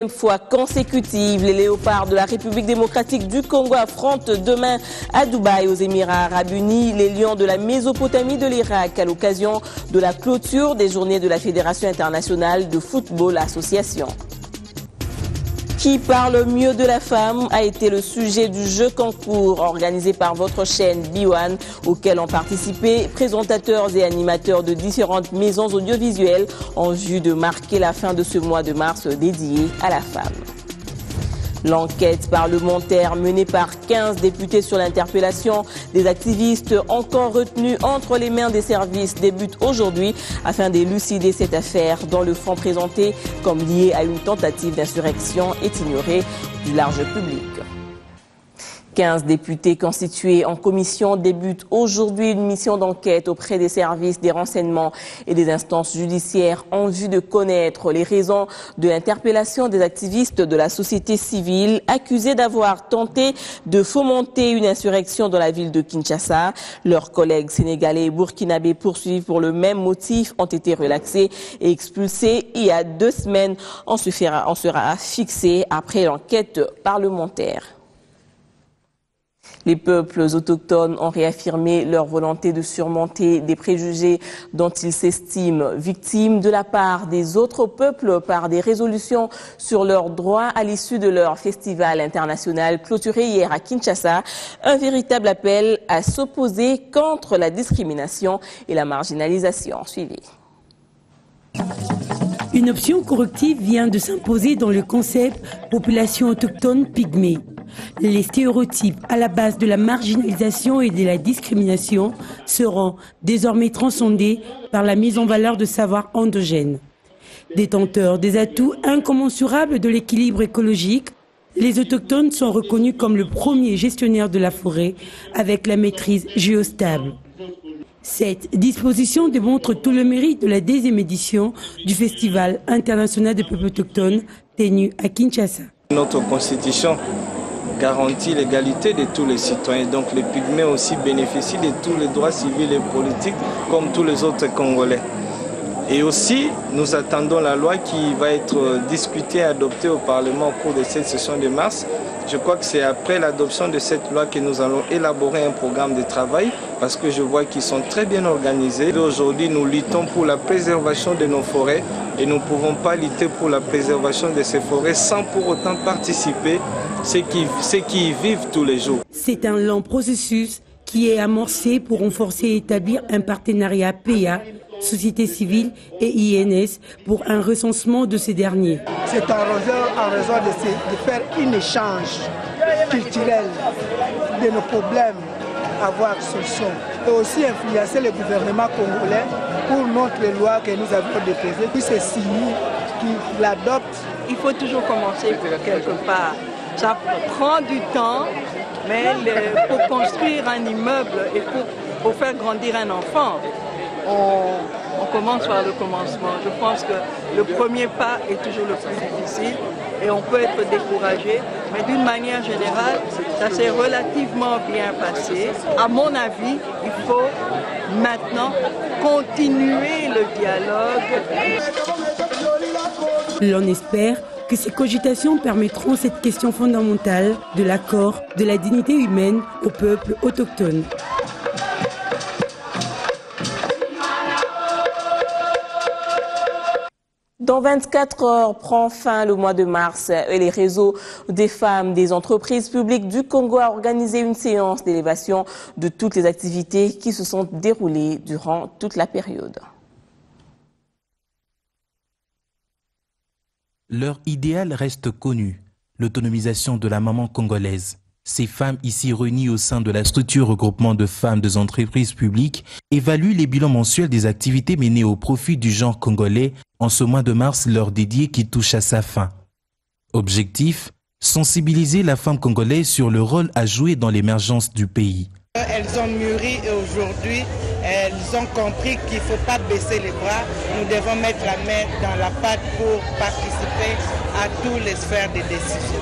Fois consécutive, les léopards de la République démocratique du Congo affrontent demain à Dubaï, aux Émirats arabes unis, les lions de la Mésopotamie de l'Irak à l'occasion de la clôture des journées de la Fédération internationale de football association. Qui parle mieux de la femme a été le sujet du jeu concours organisé par votre chaîne B1, auquel ont participé présentateurs et animateurs de différentes maisons audiovisuelles en vue de marquer la fin de ce mois de mars dédié à la femme. L'enquête parlementaire menée par 15 députés sur l'interpellation des activistes encore retenus entre les mains des services débute aujourd'hui afin d'élucider cette affaire dont le fond présenté comme lié à une tentative d'insurrection est ignoré du large public. 15 députés constitués en commission débutent aujourd'hui une mission d'enquête auprès des services des renseignements et des instances judiciaires en vue de connaître les raisons de l'interpellation des activistes de la société civile accusés d'avoir tenté de fomenter une insurrection dans la ville de Kinshasa. Leurs collègues sénégalais et burkinabés poursuivis pour le même motif ont été relaxés et expulsés il y a 2 semaines. On sera fixé après l'enquête parlementaire. Les peuples autochtones ont réaffirmé leur volonté de surmonter des préjugés dont ils s'estiment victimes de la part des autres peuples par des résolutions sur leurs droits à l'issue de leur festival international clôturé hier à Kinshasa. Un véritable appel à s'opposer contre la discrimination et la marginalisation. Suivi. Une option corrective vient de s'imposer dans le concept population autochtone pygmée. Les stéréotypes à la base de la marginalisation et de la discrimination seront désormais transcendés par la mise en valeur de savoirs endogènes. Détenteurs des atouts incommensurables de l'équilibre écologique, les autochtones sont reconnus comme le premier gestionnaire de la forêt avec la maîtrise géostable. Cette disposition démontre tout le mérite de la 10e édition du Festival international des peuples autochtones tenu à Kinshasa. Notre constitution garantit l'égalité de tous les citoyens. Donc les pygmées aussi bénéficient de tous les droits civils et politiques comme tous les autres Congolais. Et aussi, nous attendons la loi qui va être discutée et adoptée au Parlement au cours de cette session de mars. Je crois que c'est après l'adoption de cette loi que nous allons élaborer un programme de travail parce que je vois qu'ils sont très bien organisés. Aujourd'hui, nous luttons pour la préservation de nos forêts et nous ne pouvons pas lutter pour la préservation de ces forêts sans pour autant participer ceux qui y vivent tous les jours. C'est un long processus qui est amorcé pour renforcer et établir un partenariat PA, société civile et INS pour un recensement de ces derniers. C'est en raison de faire un échange culturel de nos problèmes à voir solution et aussi influencer le gouvernement congolais pour notre loi que nous avons déposée, puis c'est signé, qui l'adopte. Il faut toujours commencer quelque part. Ça prend du temps, mais pour construire un immeuble et pour faire grandir un enfant, on commence par le commencement. Je pense que le premier pas est toujours le plus difficile et on peut être découragé, mais d'une manière générale, ça s'est relativement bien passé. À mon avis, il faut maintenant continuer le dialogue. L'on espère que ces cogitations permettront cette question fondamentale de l'accord de la dignité humaine au peuple autochtone. Dans 24 heures prend fin le mois de mars et les réseaux des femmes des entreprises publiques du Congo a organisé une séance d'élévation de toutes les activités qui se sont déroulées durant toute la période. Leur idéal reste connu, l'autonomisation de la maman congolaise. Ces femmes ici réunies au sein de la structure regroupement de femmes des entreprises publiques évaluent les bilans mensuels des activités menées au profit du genre congolais en ce mois de mars leur dédié qui touche à sa fin. Objectif, sensibiliser la femme congolaise sur le rôle à jouer dans l'émergence du pays. Elles ont mûri et aujourd'hui, elles ont compris qu'il ne faut pas baisser les bras. Nous devons mettre la main dans la pâte pour participer à toutes les sphères de décision.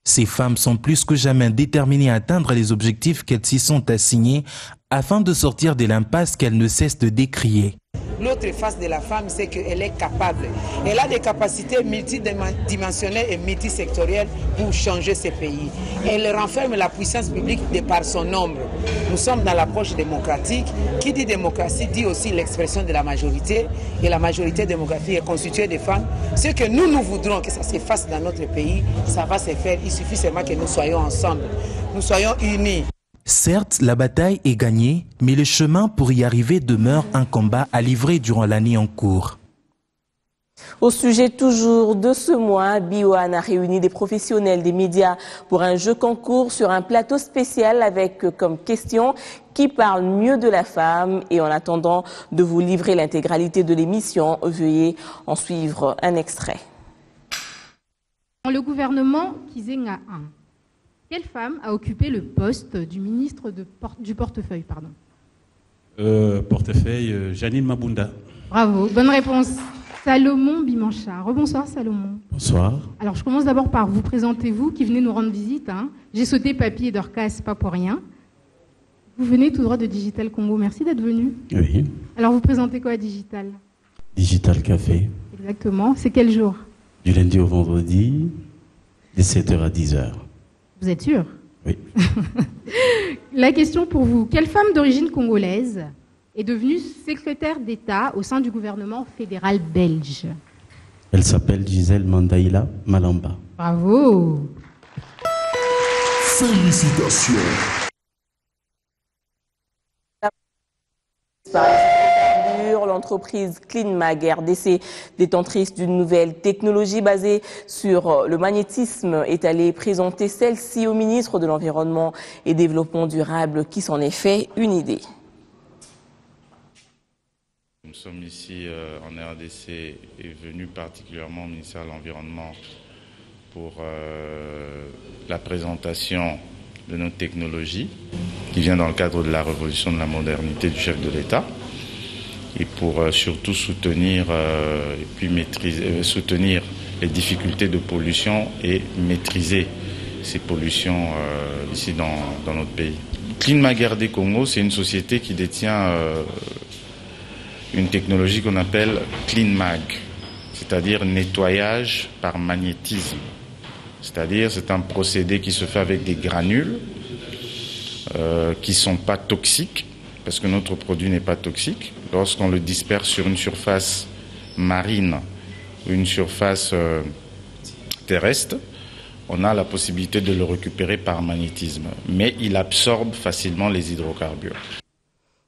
Ces femmes sont plus que jamais déterminées à atteindre les objectifs qu'elles s'y sont assignées afin de sortir de l'impasse qu'elles ne cessent de décrier. L'autre face de la femme, c'est qu'elle est capable. Elle a des capacités multidimensionnelles et multisectorielles pour changer ce pays. Elle renferme la puissance publique de par son nombre. Nous sommes dans l'approche démocratique. Qui dit démocratie dit aussi l'expression de la majorité. Et la majorité démocratique est constituée de femmes. Ce que nous voudrons que ça se fasse dans notre pays, ça va se faire. Il suffit seulement que nous soyons ensemble. Nous soyons unis. Certes, la bataille est gagnée, mais le chemin pour y arriver demeure un combat à livrer durant l'année en cours. Au sujet toujours de ce mois, BioAne a réuni des professionnels des médias pour un jeu concours sur un plateau spécial avec comme question qui parle mieux de la femme. Et en attendant de vous livrer l'intégralité de l'émission, veuillez en suivre un extrait. Dans le gouvernement Kizenga 1, quelle femme a occupé le poste du ministre du portefeuille, Portefeuille, Janine Mabunda. Bravo, bonne réponse. Salomon Bimancha. Rebonsoir Salomon. Bonsoir. Alors je commence d'abord par vous présenter, vous qui venez nous rendre visite. J'ai sauté Papy et Dorcas, pas pour rien. Vous venez tout droit de Digital Congo, merci d'être venu. Oui. Alors vous présentez quoi à Digital? Digital Café. Exactement, c'est quel jour? Du lundi au vendredi, de 7h à 10h. Vous êtes sûr? Oui. La question pour vous, quelle femme d'origine congolaise est devenue secrétaire d'État au sein du gouvernement fédéral belge? Elle s'appelle Gisèle Mandaïla Malamba. Bravo. Félicitations. L'entreprise CleanMag RDC, détentrice d'une nouvelle technologie basée sur le magnétisme, est allée présenter celle-ci au ministre de l'Environnement et Développement durable qui s'en est fait une idée. Nous sommes ici en RDC et venus particulièrement au ministère de l'Environnement pour la présentation de notre technologie qui vient dans le cadre de la révolution de la modernité du chef de l'État. Et pour surtout soutenir soutenir les difficultés de pollution et maîtriser ces pollutions ici dans notre pays. CleanMag RD Congo, c'est une société qui détient une technologie qu'on appelle CleanMag, c'est-à-dire nettoyage par magnétisme. C'est-à-dire c'est un procédé qui se fait avec des granules qui ne sont pas toxiques, parce que notre produit n'est pas toxique. Lorsqu'on le disperse sur une surface marine ou une surface terrestre, on a la possibilité de le récupérer par magnétisme. Mais il absorbe facilement les hydrocarbures.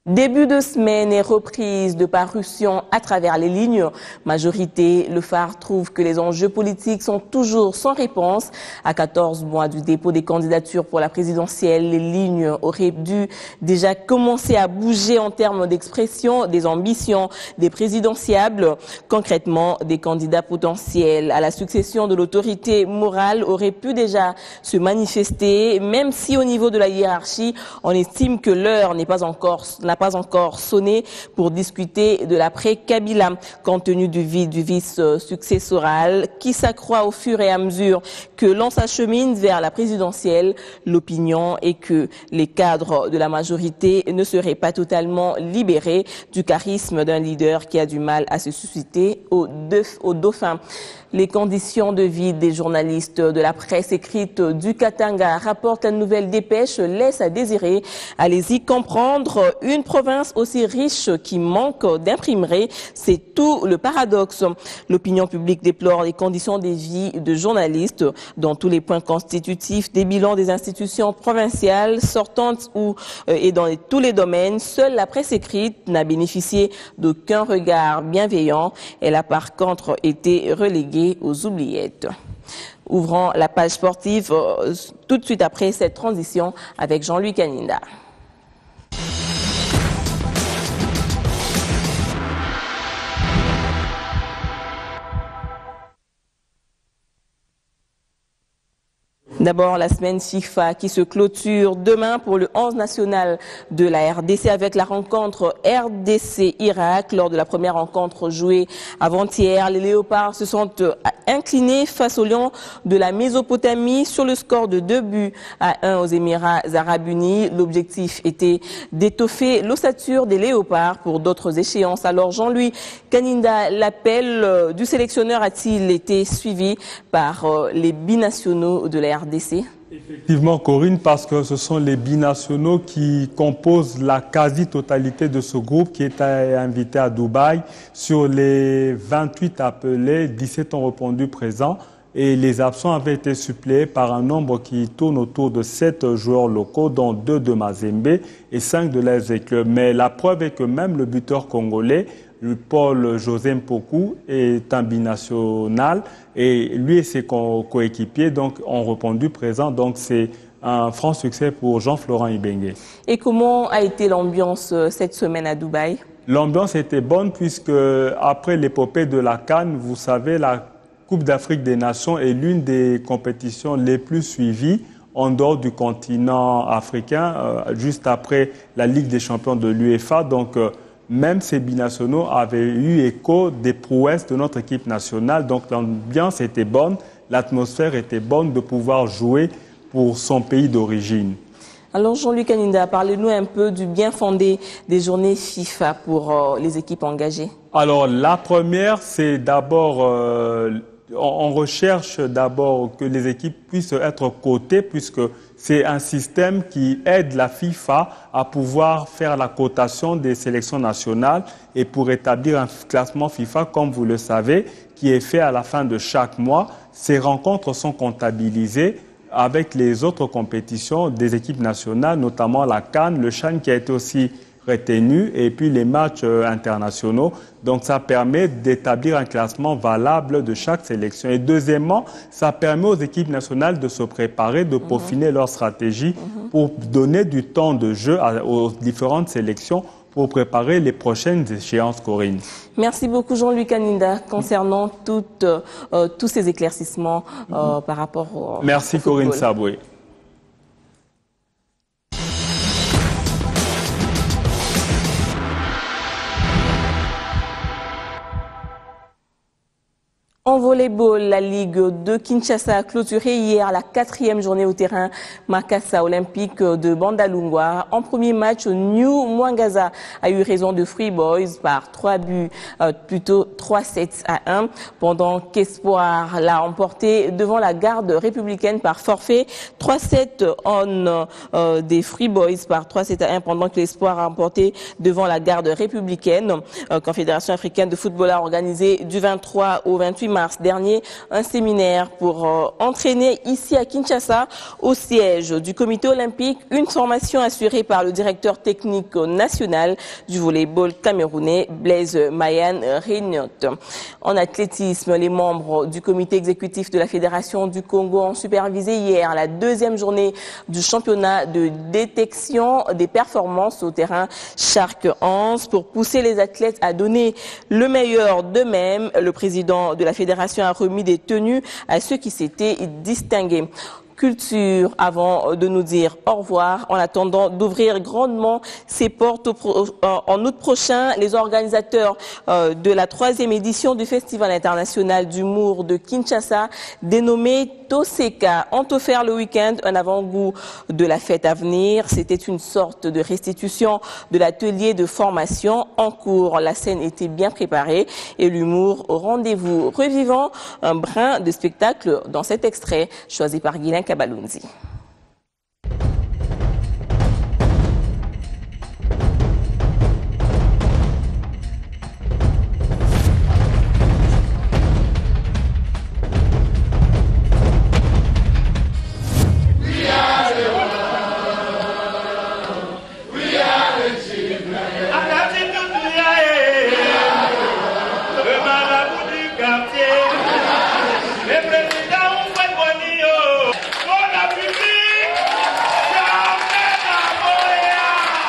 Début de semaine et reprise de parution à travers les lignes. Majorité, le phare trouve que les enjeux politiques sont toujours sans réponse. À 14 mois du dépôt des candidatures pour la présidentielle, les lignes auraient dû déjà commencer à bouger en termes d'expression des ambitions des présidentiables. Concrètement, des candidats potentiels à la succession de l'autorité morale auraient pu déjà se manifester, même si au niveau de la hiérarchie, on estime que l'heure n'a pas encore sonné pour discuter de l'après-Kabila, compte tenu du vide du vice successoral qui s'accroît au fur et à mesure que l'on s'achemine vers la présidentielle. L'opinion est que les cadres de la majorité ne seraient pas totalement libérés du charisme d'un leader qui a du mal à se susciter au dauphin. Les conditions de vie des journalistes de la presse écrite du Katanga, rapporte la nouvelle dépêche, laisse à désirer. Allez-y comprendre, une province aussi riche qui manque d'imprimerie, c'est tout le paradoxe. L'opinion publique déplore les conditions de vie de journalistes dans tous les points constitutifs des bilans des institutions provinciales sortantes et dans tous les domaines. Seule la presse écrite n'a bénéficié d'aucun regard bienveillant. Elle a par contre été reléguée aux oubliettes. Ouvrons la page sportive tout de suite après cette transition avec Jean-Louis Kaninda. D'abord, la semaine FIFA qui se clôture demain pour le 11 national de la RDC avec la rencontre RDC-Irak. Lors de la première rencontre jouée avant-hier, les Léopards se sont inclinés face aux Lions de la Mésopotamie sur le score de 2-1 aux Émirats Arabes Unis. L'objectif était d'étoffer l'ossature des Léopards pour d'autres échéances. Alors Jean-Louis Kaninda, l'appel du sélectionneur a-t-il été suivi par les binationaux de la RDC? Effectivement, Corinne, parce que ce sont les binationaux qui composent la quasi-totalité de ce groupe qui est invité à Dubaï. Sur les 28 appelés, 17 ont répondu présents et les absents avaient été suppléés par un nombre qui tourne autour de 7 joueurs locaux, dont 2 de Mazembe et 5 de l'AS Club. Mais la preuve est que même le buteur congolais, Paul José Mpoku, est un binational et lui et ses coéquipiers ont répondu présent. Donc c'est un franc succès pour Jean-Florent Ibenge. Et comment a été l'ambiance cette semaine à Dubaï? L'ambiance était bonne puisque après l'épopée de la CAN, vous savez, la Coupe d'Afrique des Nations est l'une des compétitions les plus suivies en dehors du continent africain, juste après la Ligue des champions de l'UEFA. Donc même ces binationaux avaient eu écho des prouesses de notre équipe nationale. Donc l'ambiance était bonne, l'atmosphère était bonne de pouvoir jouer pour son pays d'origine. Alors Jean-Luc Kaninda, parlez-nous un peu du bien fondé des journées FIFA pour les équipes engagées. Alors la première, c'est d'abord, on recherche d'abord que les équipes puissent être cotées puisque c'est un système qui aide la FIFA à pouvoir faire la cotation des sélections nationales et pour établir un classement FIFA, comme vous le savez, qui est fait à la fin de chaque mois. Ces rencontres sont comptabilisées avec les autres compétitions des équipes nationales, notamment la CAN, le CHAN qui a été aussi retenu et puis les matchs internationaux. Donc ça permet d'établir un classement valable de chaque sélection. Et deuxièmement, ça permet aux équipes nationales de se préparer, de peaufiner leur stratégie pour donner du temps de jeu aux différentes sélections pour préparer les prochaines échéances, Corinne. Merci beaucoup Jean-Luc Kaninda concernant tous ces éclaircissements par rapport au Merci Corinne Saboué. En volleyball, la Ligue de Kinshasa a clôturé hier la 4e journée au terrain Makassa Olympique de Bandalungwa. En premier match, New Mwangaza a eu raison de Free Boys par 3-7-1, pendant qu'Espoir l'a emporté devant la Garde républicaine par forfait. 3-7 des Free Boys par 3-7-1, pendant que l'Espoir a emporté devant la Garde républicaine. Confédération africaine de football a organisé du 23 au 28 mars dernier un séminaire pour entraîner ici à Kinshasa, au siège du comité olympique, une formation assurée par le directeur technique national du volleyball camerounais, Blaise Mayan Rignot. En athlétisme, les membres du comité exécutif de la Fédération du Congo ont supervisé hier la 2e journée du championnat de détection des performances au terrain Shark 11 pour pousser les athlètes à donner le meilleur d'eux-mêmes. Le président de la Fédération a remis des tenues à ceux qui s'étaient distingués. Culture avant de nous dire au revoir. En attendant d'ouvrir grandement ses portes en août prochain, les organisateurs de la 3e édition du Festival international d'humour de Kinshasa, dénommé Toseka, ont offert le week-end un avant-goût de la fête à venir. C'était une sorte de restitution de l'atelier de formation en cours. La scène était bien préparée et l'humour au rendez-vous. Revivant un brin de spectacle dans cet extrait choisi par Guilain Kabalunzi.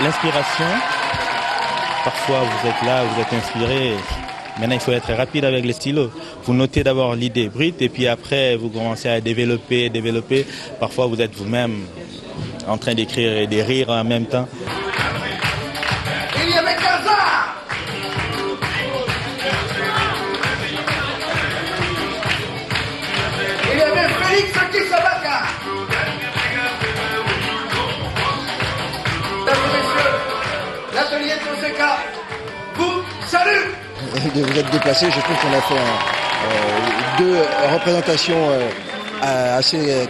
L'inspiration, parfois vous êtes là, vous êtes inspiré, maintenant il faut être rapide avec les stylos Vous notez d'abord l'idée brute et puis après vous commencez à développer. Parfois vous êtes vous-même en train d'écrire et de rire en même temps. Il y avait 15 ans. Il y avait Félix Kisabaka. Mesdames et messieurs, l'atelier de Fonseca vous salue. Vous êtes déplacé, je trouve qu'on a fait deux représentations assez